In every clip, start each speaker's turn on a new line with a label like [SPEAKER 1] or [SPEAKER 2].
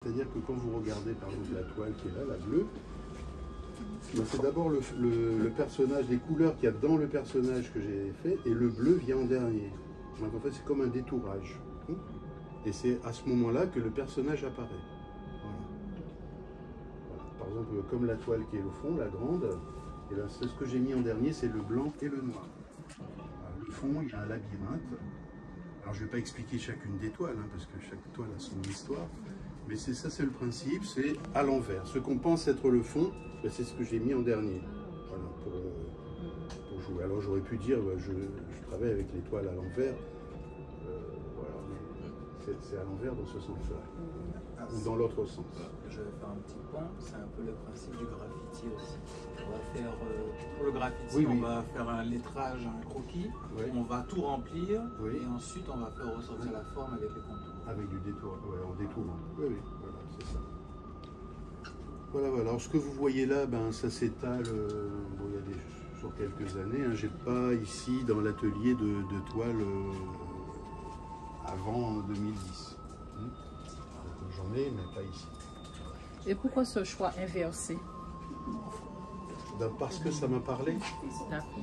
[SPEAKER 1] C'est-à-dire que quand vous regardez par exemple la toile qui est là, la bleue, c'est d'abord le personnage, les couleurs qu'il y a dans le personnage que j'ai fait, et le bleu vient en dernier. Donc en fait c'est comme un détourage. Et c'est à ce moment-là que le personnage apparaît. Voilà. Voilà. Par exemple, comme la toile qui est au fond, la grande, et là, ce que j'ai mis en dernier, c'est le blanc et le noir. Voilà. Le fond, il y a un labyrinthe. Alors je ne vais pas expliquer chacune des toiles, hein, parce que chaque toile a son histoire. Mais ça, c'est le principe, c'est à l'envers. Ce qu'on pense être le fond, ben, c'est ce que j'ai mis en dernier. Voilà, pour jouer. Alors j'aurais pu dire, ben, je travaille avec les toiles à l'envers. C'est à l'envers dans ce sens-là, ou dans l'autre sens.
[SPEAKER 2] Je vais faire un petit point, c'est un peu le principe du graffiti aussi. On va faire, pour le graffiti,
[SPEAKER 1] oui,
[SPEAKER 2] on va faire un lettrage, un croquis,
[SPEAKER 1] oui.
[SPEAKER 2] On va tout remplir,
[SPEAKER 1] oui.
[SPEAKER 2] Et ensuite on va faire ressortir la forme avec les contours.
[SPEAKER 1] Avec du détour, ouais, en détourant. Oui, oui, voilà, c'est ça. Voilà, voilà. Alors ce que vous voyez là, ben, ça s'étale bon, il y a sur quelques années. Hein. J'ai pas ici dans l'atelier de toile avant 2010. J'en ai, mais pas ici.
[SPEAKER 3] Et pourquoi ce choix inversé?
[SPEAKER 1] Ben parce que ça m'a parlé.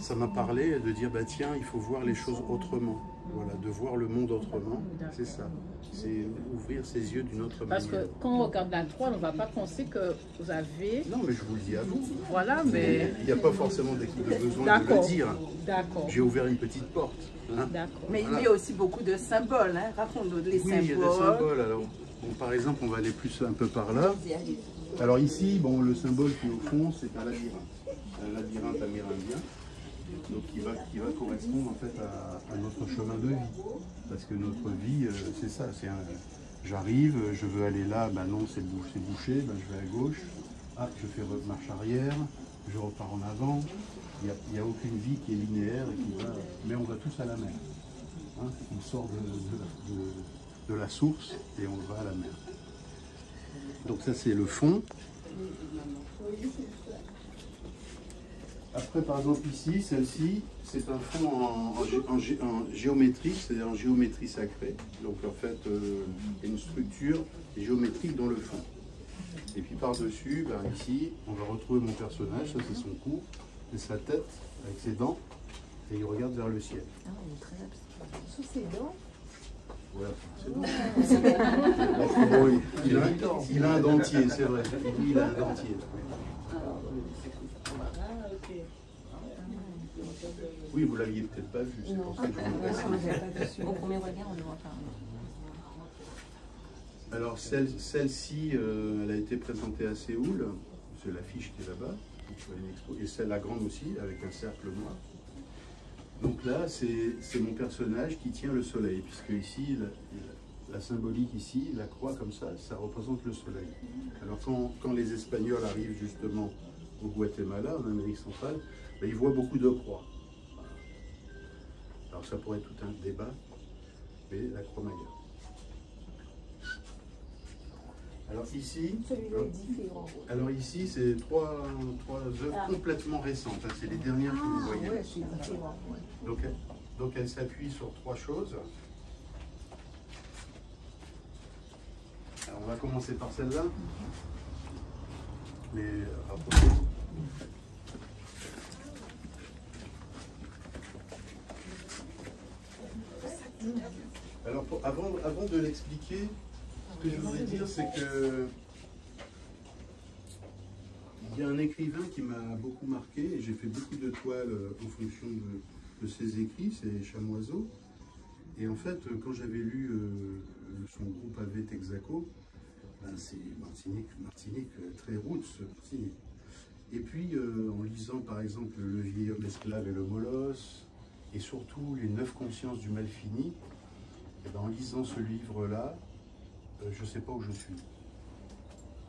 [SPEAKER 1] Ça m'a parlé de dire, bah, tiens, il faut voir les choses autrement. Voilà, de voir le monde autrement. C'est ça. C'est ouvrir ses yeux d'une autre manière.
[SPEAKER 3] Parce que quand on regarde la toile, on ne va pas penser que vous avez...
[SPEAKER 1] Non, mais je vous le dis à vous.
[SPEAKER 3] Voilà, mais...
[SPEAKER 1] Il n'y a pas forcément de besoin de le dire.
[SPEAKER 3] D'accord.
[SPEAKER 1] J'ai ouvert une petite porte. Hein.
[SPEAKER 3] D'accord.
[SPEAKER 4] Mais voilà. Il y a aussi beaucoup de symboles. Hein. Raconte-nous les symboles.
[SPEAKER 1] Oui, il y a des symboles. Alors, bon, par exemple, on va aller plus un peu par là. Alors ici, bon, le symbole qui est au fond, c'est un labyrinthe amérindien, donc qui va correspondre en fait à notre chemin de vie. Parce que notre vie, c'est ça, j'arrive, je veux aller là, ben non, c'est bouché, ben je vais à gauche, ah, je fais marche arrière, je repars en avant. Il n'y a aucune vie qui est linéaire, mais on va tous à la mer. Hein, on sort de la source et on va à la mer. Donc ça c'est le fond. Après par exemple ici, celle-ci, c'est un fond en géométrie, c'est-à-dire en géométrie sacrée. Donc en fait, il y a une structure géométrique dans le fond. Et puis par-dessus, ben, ici, on va retrouver mon personnage, ça c'est son cou, et sa tête avec ses dents, et il regarde vers le ciel.
[SPEAKER 4] Ah, il est très abstrait. Sous ses dents.
[SPEAKER 1] Ouais, c'est bon. Bon, il a un dentier, c'est vrai. Lui, il a un dentier. Oui, vous l'aviez peut-être pas vu, c'est pour ça que je vous le précise.
[SPEAKER 4] Au premier regard, on ne le voit pas.
[SPEAKER 1] Alors, celle-ci, elle a été présentée à Séoul. C'est l'affiche qui est là-bas. Et celle la grande aussi, avec un cercle noir. Donc là, c'est mon personnage qui tient le soleil, puisque ici, la symbolique ici, la croix comme ça représente le soleil. Alors quand les Espagnols arrivent justement au Guatemala, en Amérique centrale, ben, ils voient beaucoup de croix. Alors ça pourrait être tout un débat, mais la croix maya. Alors ici, alors ici c'est trois œuvres complètement récentes. C'est les dernières que vous voyez. Donc elle s'appuie sur trois choses. Alors on va commencer par celle-là. Les rapprochés. Alors avant de l'expliquer, ce que je voudrais dire, c'est que il y a un écrivain qui m'a beaucoup marqué, et j'ai fait beaucoup de toiles en fonction de ses écrits, c'est Chamoiseau. Et en fait, quand j'avais lu son groupe Ave Texaco, ben c'est Martinique très roots, Martinique. Et puis, en lisant par exemple Le vieil homme esclave et le molosse, et surtout Les 9 consciences du mal fini, et ben, en lisant ce livre-là, je ne sais pas où je suis.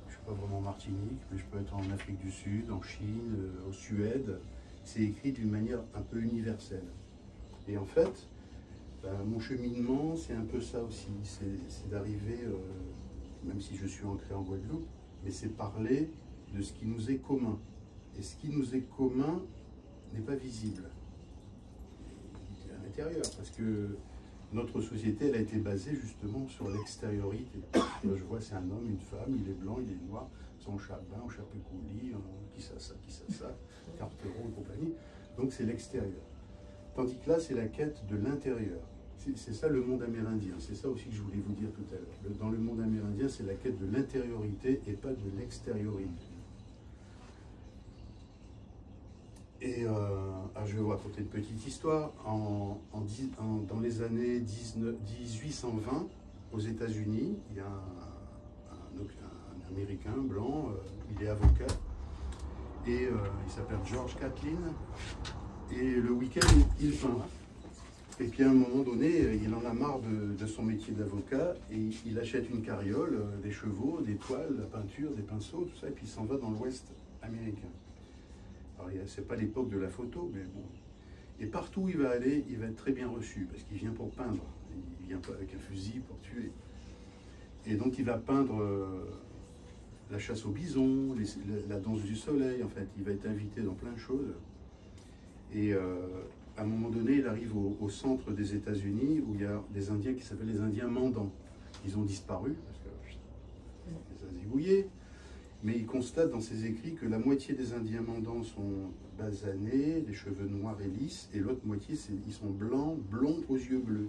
[SPEAKER 1] Je ne suis pas vraiment en Martinique, mais je peux être en Afrique du Sud, en Chine, en Suède. C'est écrit d'une manière un peu universelle. Et en fait, ben, mon cheminement, c'est un peu ça aussi. C'est d'arriver, même si je suis ancré en Guadeloupe, mais c'est parler de ce qui nous est commun. Et ce qui nous est commun n'est pas visible. C'est à l'intérieur, parce que notre société, elle a été basée justement sur l'extériorité. Là, je vois, c'est un homme, une femme, il est blanc, il est noir, son charbin, au charpécouli, qui ça, carteron et compagnie. Donc c'est l'extérieur. Tandis que là, c'est la quête de l'intérieur. C'est ça le monde amérindien. C'est ça aussi que je voulais vous dire tout à l'heure. Dans le monde amérindien, c'est la quête de l'intériorité et pas de l'extériorité. Et je vais vous raconter une petite histoire. Dans les années 1820, aux États-Unis, il y a un Américain blanc, il est avocat, et il s'appelle George Catlin, et le week-end, il peint. Et puis à un moment donné, il en a marre de son métier d'avocat, et il achète une carriole, des chevaux, des toiles, la peinture, des pinceaux, tout ça, et puis il s'en va dans l'Ouest américain. Alors, c'est pas l'époque de la photo, mais bon. Et partout où il va aller, il va être très bien reçu, parce qu'il vient pour peindre. Il vient pas avec un fusil pour tuer. Et donc, il va peindre la chasse au bison, la danse du soleil, en fait. Il va être invité dans plein de choses. Et à un moment donné, il arrive au centre des États-Unis, où il y a des Indiens qui s'appellent les Indiens mandants. Ils ont disparu, parce que les a zigouillés. Mais il constate dans ses écrits que la moitié des Indiens mandants sont basanés, les cheveux noirs et lisses, et l'autre moitié, ils sont blancs, blonds aux yeux bleus.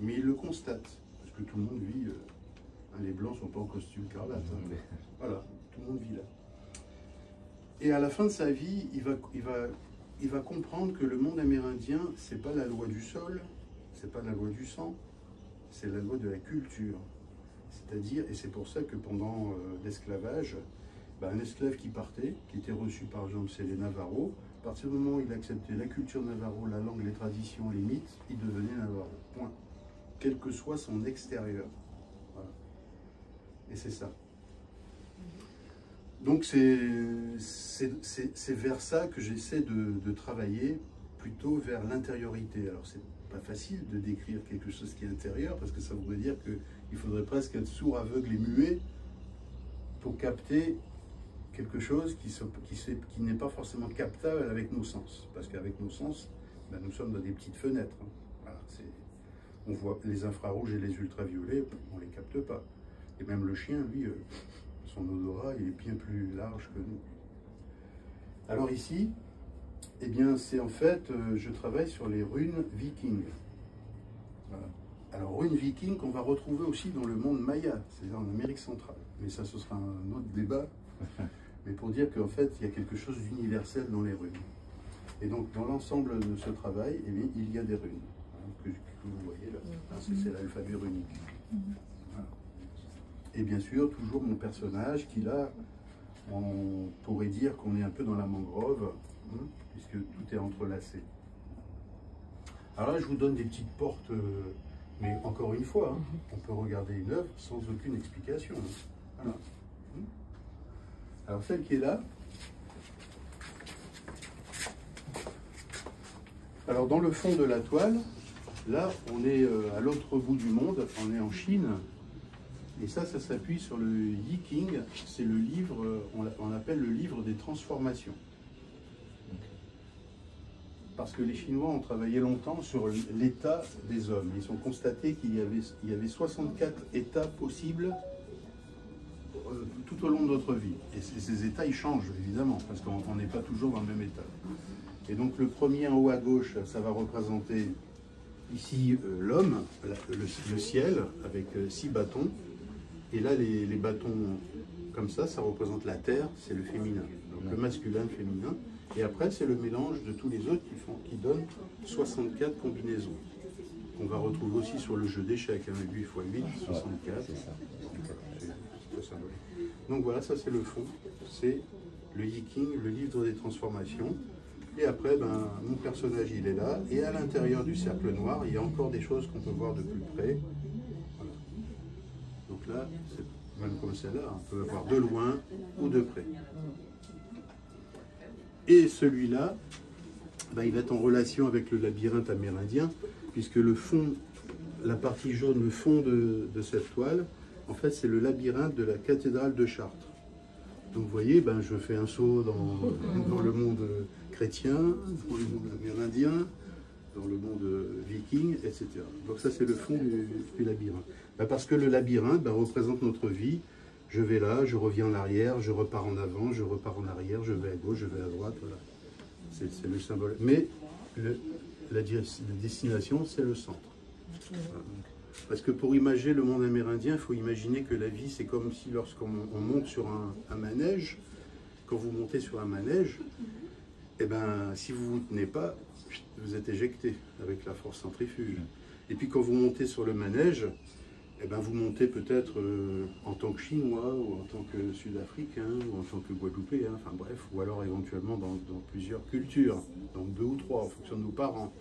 [SPEAKER 1] Mais il le constate, parce que tout le monde vit, les blancs ne sont pas en costume cravate. Hein. Voilà, tout le monde vit là. Et à la fin de sa vie, il va comprendre que le monde amérindien, c'est pas la loi du sol, c'est pas la loi du sang, c'est la loi de la culture. C'est-à-dire, et c'est pour ça que pendant l'esclavage, un esclave qui partait, qui était reçu par exemple, c'est les Navarros, à partir du moment où il acceptait la culture navarro, la langue, les traditions, les mythes, il devenait Navarro. Point. Quel que soit son extérieur. Voilà. Et c'est ça. Donc c'est vers ça que j'essaie de travailler, plutôt vers l'intériorité. Alors c'est pas facile de décrire quelque chose qui est intérieur, parce que ça voudrait dire qu'il faudrait presque être sourd, aveugle et muet pour capter quelque chose qui n'est pas forcément captable avec nos sens. Parce qu'avec nos sens, nous sommes dans des petites fenêtres. Voilà, on voit les infrarouges et les ultraviolets, on ne les capte pas. Et même le chien, lui, son odorat, il est bien plus large que nous. Alors ici, eh bien, c'est en fait, je travaille sur les runes vikings. Voilà. Alors, runes vikings qu'on va retrouver aussi dans le monde maya, c'est-à-dire en Amérique centrale. Mais ça, ce sera un autre débat. Mais pour dire qu'en fait, il y a quelque chose d'universel dans les runes. Et donc, dans l'ensemble de ce travail, eh bien, il y a des runes, hein, que vous voyez là. C'est l'alphabet runique. Voilà. Et bien sûr, toujours mon personnage qui, là, on pourrait dire qu'on est un peu dans la mangrove, hein, puisque tout est entrelacé. Alors là, je vous donne des petites portes, mais encore une fois, hein, on peut regarder une œuvre sans aucune explication. Hein. Voilà. Alors celle qui est là, alors dans le fond de la toile, là on est à l'autre bout du monde, on est en Chine, et ça s'appuie sur le Yi King, c'est le livre, on l'appelle le livre des transformations. Parce que les Chinois ont travaillé longtemps sur l'état des hommes. Ils ont constaté qu'il y avait 64 états possibles tout au long de notre vie. Et ces états, ils changent, évidemment, parce qu'on n'est pas toujours dans le même état. Et donc le premier en haut à gauche, ça va représenter ici l'homme, le ciel, avec 6 bâtons. Et là, les bâtons comme ça représente la terre, c'est le féminin. Donc le masculin, le féminin. Et après, c'est le mélange de tous les autres qui donnent 64 combinaisons. On va retrouver aussi sur le jeu d'échecs, hein, 8 x 8, 64. C'est ça. Donc voilà, ça c'est le fond, c'est le Yi King, le livre des transformations. Et après, mon personnage il est là, et à l'intérieur du cercle noir, il y a encore des choses qu'on peut voir de plus près. Voilà. Donc là, même comme celle-là, on peut voir de loin ou de près. Et celui-là, il va être en relation avec le labyrinthe amérindien, puisque le fond, la partie jaune, le fond de cette toile, en fait, c'est le labyrinthe de la cathédrale de Chartres. Donc, vous voyez, je fais un saut dans le monde chrétien, dans le monde amérindien, dans le monde viking, etc. Donc ça, c'est le fond du labyrinthe. Ben, parce que le labyrinthe représente notre vie. Je vais là, je reviens en arrière, je repars en avant, je repars en arrière, je vais à gauche, je vais à droite, voilà. C'est le symbole. Mais la destination, c'est le centre. Voilà. Parce que pour imaginer le monde amérindien, il faut imaginer que la vie, c'est comme si lorsqu'on monte sur un manège, quand vous montez sur un manège, eh ben, si vous ne vous tenez pas, vous êtes éjecté avec la force centrifuge. Et puis quand vous montez sur le manège, eh ben, vous montez peut-être en tant que Chinois, ou en tant que Sud-Africain, ou en tant que Guadeloupéen, enfin bref, ou alors éventuellement dans plusieurs cultures, donc 2 ou 3 en fonction de nos parents.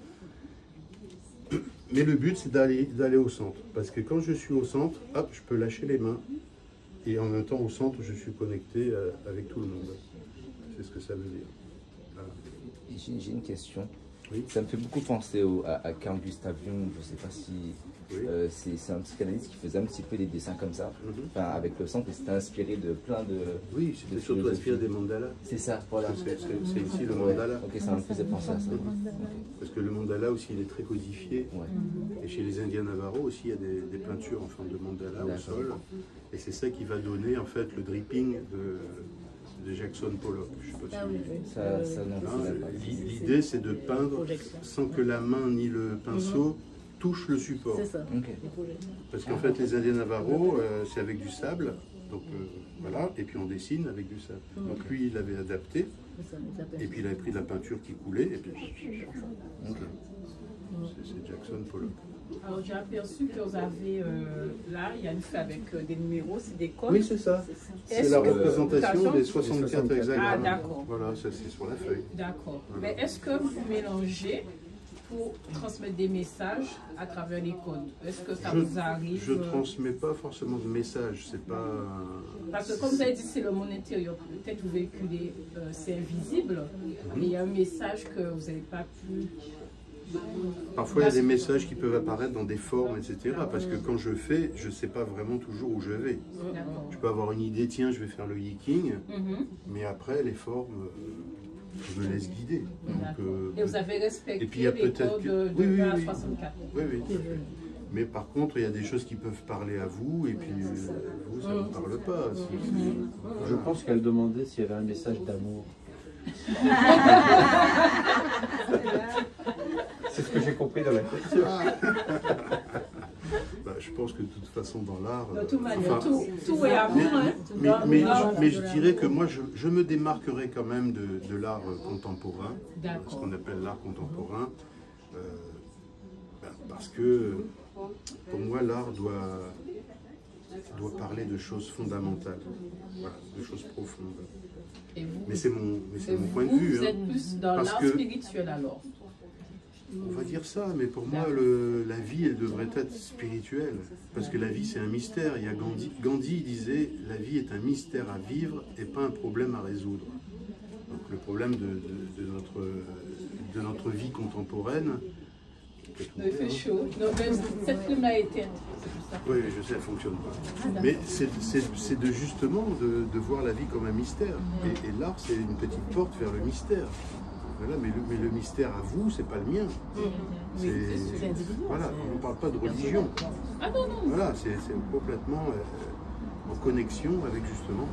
[SPEAKER 1] Mais le but, c'est d'aller au centre. Parce que quand je suis au centre, hop, je peux lâcher les mains. Et en même temps, au centre, je suis connecté avec tout le monde. C'est ce que ça veut dire. Voilà.
[SPEAKER 5] J'ai une question.
[SPEAKER 1] Oui.
[SPEAKER 5] Ça me fait beaucoup penser à Carl Gustav Jung. Je ne sais pas si
[SPEAKER 1] Oui.
[SPEAKER 5] c'est un psychanalyste qui faisait un petit peu des dessins comme ça, enfin, avec le centre, et c'était inspiré de plein de...
[SPEAKER 1] Oui, c'était surtout inspiré des mandalas.
[SPEAKER 5] C'est ça, voilà.
[SPEAKER 1] C'est ici le mandala.
[SPEAKER 5] Ok, ça me faisait penser à ça.
[SPEAKER 1] Parce que le mandala aussi, il est très codifié.
[SPEAKER 5] Ouais.
[SPEAKER 1] Et chez les Indiens Navarro aussi, il y a des peintures en forme de mandala au sol. Et c'est ça qui va donner en fait le dripping de Jackson Pollock. Je sais pas si
[SPEAKER 5] Ça non,
[SPEAKER 1] l'idée, c'est de peindre sans que la main ni le pinceau touchent le support.
[SPEAKER 3] C'est ça.
[SPEAKER 5] Ok.
[SPEAKER 1] Parce qu'en fait, les Indiens Navarro, c'est avec du sable. Donc voilà, et puis on dessine avec du sable. Donc lui, il avait adapté. Et puis il avait pris de la peinture qui coulait. Et puis c'est Jackson Pollock.
[SPEAKER 6] Alors j'ai aperçu que vous avez là, il y a une feuille avec des numéros, c'est des codes.
[SPEAKER 1] Oui, c'est ça. C'est
[SPEAKER 6] Est-ce
[SPEAKER 1] la
[SPEAKER 6] que-
[SPEAKER 1] représentation des 64 hexagrammes.
[SPEAKER 6] Ah, d'accord.
[SPEAKER 1] Voilà, ça c'est sur la feuille.
[SPEAKER 6] D'accord.
[SPEAKER 1] Voilà.
[SPEAKER 6] Mais est-ce que vous mélangez pour transmettre des messages à travers les codes? Est-ce que ça vous arrive?
[SPEAKER 1] Je transmets pas forcément de message, c'est pas...
[SPEAKER 6] Parce que comme vous avez dit, c'est le monde intérieur. Peut-être vous véhiculez, c'est invisible, mais il y a un message que vous n'avez pas pu...
[SPEAKER 1] Parfois il y a des messages qui peuvent apparaître dans des formes, etc. Parce que quand je fais, je ne sais pas vraiment toujours où je vais.
[SPEAKER 6] D'accord.
[SPEAKER 1] Je peux avoir une idée, tiens, je vais faire le yiking,
[SPEAKER 6] Mhm.
[SPEAKER 1] mais après les formes, je me laisse guider. Donc,
[SPEAKER 6] Et vous avez respecté
[SPEAKER 1] et puis, il y a
[SPEAKER 6] les
[SPEAKER 1] peut-être
[SPEAKER 6] codes
[SPEAKER 1] que-
[SPEAKER 6] de
[SPEAKER 1] oui, oui,
[SPEAKER 6] 1 à
[SPEAKER 1] oui.
[SPEAKER 6] 64.
[SPEAKER 1] oui, oui. Mais par contre, il y a des choses qui peuvent parler à vous, et puis vous, ça ne vous parle pas.
[SPEAKER 7] Je pense qu'elle demandait s'il y avait un message d'amour. C'est ce que j'ai compris dans la question.
[SPEAKER 1] Bah, je pense que de toute façon, dans l'art...
[SPEAKER 6] De toute manière,
[SPEAKER 1] enfin,
[SPEAKER 6] tout est amour. Hein.
[SPEAKER 1] mais je dirais que moi, je me démarquerai quand même de l'art contemporain, ce
[SPEAKER 6] D'accord.
[SPEAKER 1] qu'on appelle l'art contemporain, parce que pour moi, l'art doit parler de choses fondamentales, voilà, de choses profondes.
[SPEAKER 6] Et vous,
[SPEAKER 1] Mais c'est mon point de vue.
[SPEAKER 6] Vous
[SPEAKER 1] Hein.
[SPEAKER 6] êtes plus dans
[SPEAKER 1] Parce
[SPEAKER 6] l'art
[SPEAKER 1] que-
[SPEAKER 6] spirituel alors.
[SPEAKER 1] On va dire ça, mais pour moi, la vie, elle devrait être spirituelle. Parce que la vie, c'est un mystère. Il y a Gandhi disait, la vie est un mystère à vivre et pas un problème à résoudre. Donc le problème de notre vie contemporaine...
[SPEAKER 6] Il fait chaud. Non, mais cette plume a été éteinte. C'est pour ça.
[SPEAKER 1] Oui, je sais, elle ne fonctionne pas. Mais c'est de justement de voir la vie comme un mystère. Et l'art, c'est une petite porte vers le mystère. Voilà, mais le mystère à vous, c'est pas le mien. C'est voilà, on ne parle pas de religion.
[SPEAKER 6] Ah non, non.
[SPEAKER 1] Voilà, c'est complètement en connexion avec justement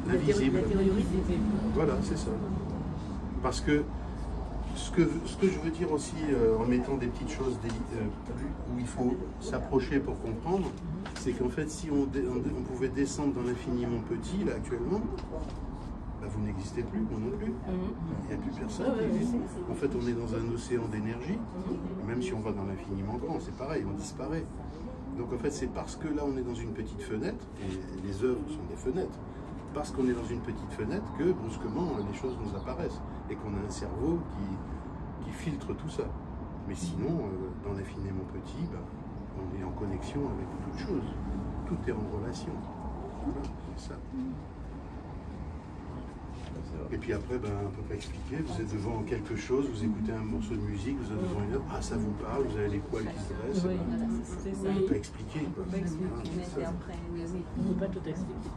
[SPEAKER 1] l'invisible. Voilà, c'est ça. Parce que ce que je veux dire aussi en mettant des petites choses où il faut s'approcher pour comprendre, c'est qu'en fait, si on pouvait descendre dans l'infiniment petit, là actuellement, bah, vous n'existez plus, moi non plus. Il n'y a plus personne qui existe. En fait, on est dans un océan d'énergie. Même si on va dans l'infiniment grand, c'est pareil, on disparaît. Donc en fait, c'est parce que là, on est dans une petite fenêtre, et les œuvres sont des fenêtres, parce qu'on est dans une petite fenêtre que, brusquement, les choses nous apparaissent. Et qu'on a un cerveau qui filtre tout ça. Mais sinon, dans l'infiniment petit, bah, on est en connexion avec toute chose. Tout est en relation. Voilà, c'est ça. Et puis après, ben, on ne peut pas expliquer, vous êtes devant quelque chose, vous écoutez un morceau de musique, vous êtes devant une œuvre, ah ça vous parle, vous avez les poils qui se dressent,
[SPEAKER 6] C'est ça.
[SPEAKER 1] on ne peut pas expliquer. Quoi.
[SPEAKER 3] On ne peut pas tout expliquer.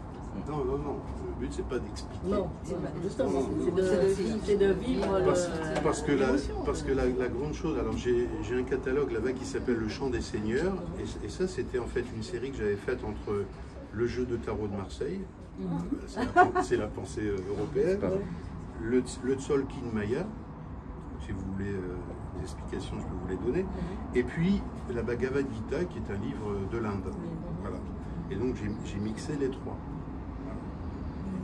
[SPEAKER 1] Non, non, non. Le but, c'est pas d'expliquer.
[SPEAKER 6] Non, justement,
[SPEAKER 1] Non,
[SPEAKER 6] c'est de vivre
[SPEAKER 1] Parce que la grande chose, alors j'ai un catalogue là-bas qui s'appelle Le Chant des Seigneurs, et ça, c'était en fait une série que j'avais faite entre le jeu de tarot de Marseille, c'est la pensée européenne, le Tzolk'in Maya, si vous voulez des explications, je peux vous les donner, et puis la Bhagavad Gita, qui est un livre de l'Inde. Voilà. Et donc j'ai mixé les trois.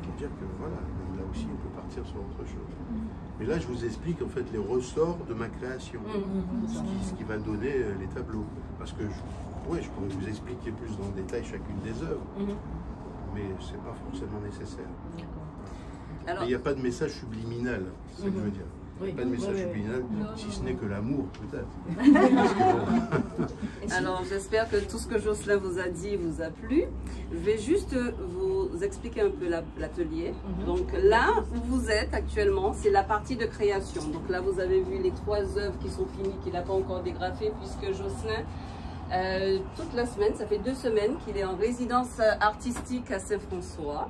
[SPEAKER 1] Pour dire que voilà, là aussi on peut partir sur autre chose. Mais là je vous explique en fait les ressorts de ma création, ce qui va donner les tableaux. Parce que je pourrais vous expliquer plus dans le détail chacune des œuvres, mais c'est pas forcément nécessaire. Alors, il n'y a pas de message subliminal, c'est ce que je veux dire. Il n'y a pas de message subliminal, si ce n'est que l'amour, peut-être.
[SPEAKER 8] Alors, j'espère que tout ce que Jocelyn vous a dit vous a plu. Je vais juste vous expliquer un peu l'atelier. Donc là où vous êtes actuellement, c'est la partie de création. Donc là, vous avez vu les 3 œuvres qui sont finies, qu'il n'a pas encore dégrafées, puisque Jocelyn, toute la semaine, ça fait 2 semaines qu'il est en résidence artistique à Saint-François.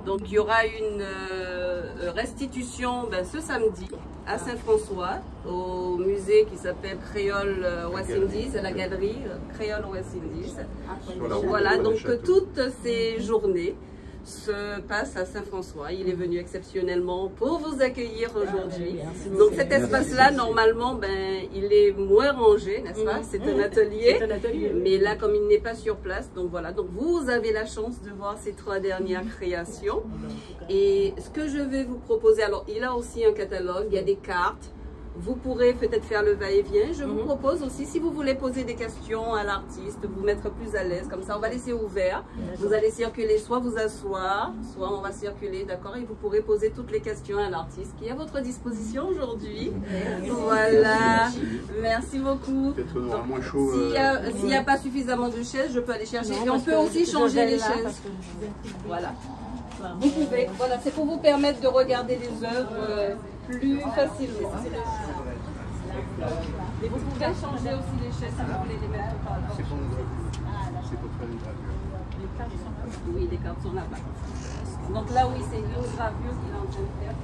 [SPEAKER 8] Donc il y aura une restitution ce samedi à Saint-François, au musée qui s'appelle Créole West Indies, à la galerie Créole West Indies. Voilà, donc toutes ces journées se passent à Saint-François. Il est venu exceptionnellement pour vous accueillir aujourd'hui. Donc cet espace-là, normalement, il est moins rangé, n'est-ce pas? C'est un atelier. Mais là, comme il n'est pas sur place, donc voilà. Donc vous avez la chance de voir ces 3 dernières créations. Et ce que je vais vous proposer, alors il a aussi un catalogue, il y a des cartes. Vous pourrez peut-être faire le va-et-vient. Je vous propose aussi, si vous voulez poser des questions à l'artiste, vous mettre plus à l'aise, comme ça on va laisser ouvert. Vous allez circuler, soit vous asseoir, soit on va circuler, d'accord? Et vous pourrez poser toutes les questions à l'artiste qui est à votre disposition aujourd'hui. Voilà, merci beaucoup.
[SPEAKER 1] Peut-être qu'on aura moins chaud.
[SPEAKER 8] S'il n'y a pas suffisamment de chaises, je peux aller chercher. Et on peut aussi changer les chaises. Voilà. Vous pouvez, voilà, c'est pour vous permettre de regarder les œuvres plus facilement. Et vous pouvez changer aussi les chaises si vous voulez les mettre par là.
[SPEAKER 1] C'est pour faire une gravure.
[SPEAKER 8] Oui, les cartes sont là-bas. Donc là, oui, c'est une gravure qu'il est en train de faire.